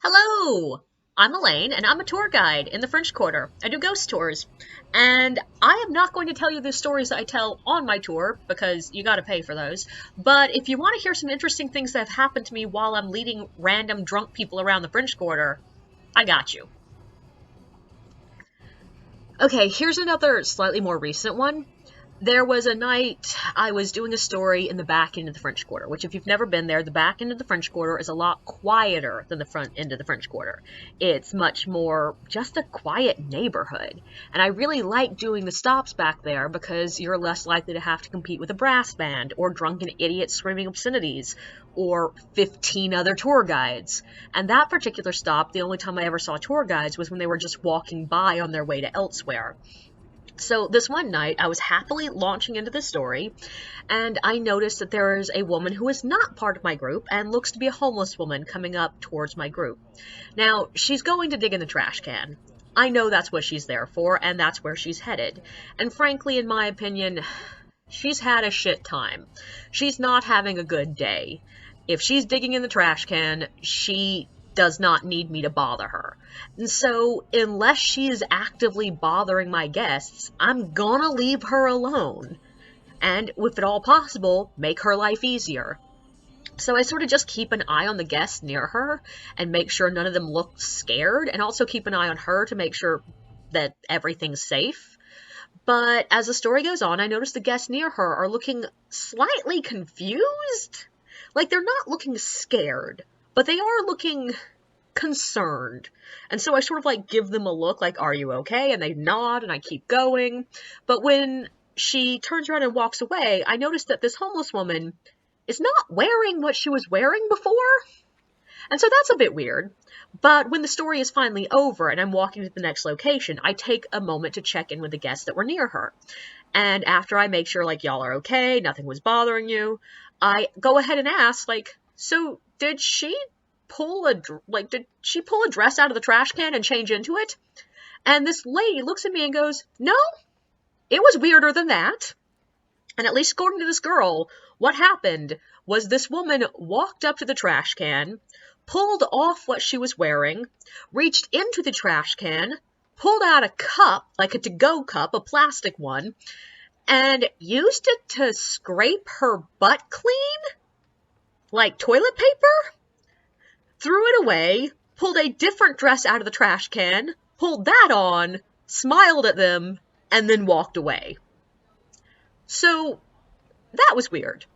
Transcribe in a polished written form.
Hello! I'm Elaine, and I'm a tour guide in the French Quarter. I do ghost tours. And I am not going to tell you the stories that I tell on my tour, because you gotta pay for those. But if you want to hear some interesting things that have happened to me while I'm leading random drunk people around the French Quarter, I got you. Okay, here's another slightly more recent one. There was a night I was doing a story in the back end of the French Quarter, which if you've never been there, the back end of the French Quarter is a lot quieter than the front end of the French Quarter. It's much more just a quiet neighborhood. And I really like doing the stops back there because you're less likely to have to compete with a brass band or drunken idiots screaming obscenities or 15 other tour guides. And that particular stop, the only time I ever saw tour guides was when they were just walking by on their way to elsewhere. So this one night, I was happily launching into the story, and I noticed that there is a woman who is not part of my group and looks to be a homeless woman coming up towards my group. Now, she's going to dig in the trash can. I know that's what she's there for, and that's where she's headed. And frankly, in my opinion, she's had a shit time. She's not having a good day. If she's digging in the trash can, she does not need me to bother her. And so, unless she is actively bothering my guests, I'm gonna leave her alone. And, if at all possible, make her life easier. So I sort of just keep an eye on the guests near her and make sure none of them look scared, and also keep an eye on her to make sure that everything's safe. But as the story goes on, I notice the guests near her are looking slightly confused. Like, they're not looking scared, but they are looking concerned. And so I sort of like give them a look like, are you okay? And they nod and I keep going. But when she turns around and walks away, I notice that this homeless woman is not wearing what she was wearing before. And so that's a bit weird. But when the story is finally over and I'm walking to the next location, I take a moment to check in with the guests that were near her. And after I make sure, like, y'all are okay, nothing was bothering you, I go ahead and ask, like, so did she did she pull a dress out of the trash can and change into it? And this lady looks at me and goes, no, it was weirder than that. And at least according to this girl, what happened was this woman walked up to the trash can, pulled off what she was wearing, reached into the trash can, pulled out a cup, like a to-go cup, a plastic one, and used it to scrape her butt clean, like toilet paper, threw it away, pulled a different dress out of the trash can, pulled that on, smiled at them, and then walked away. So that was weird.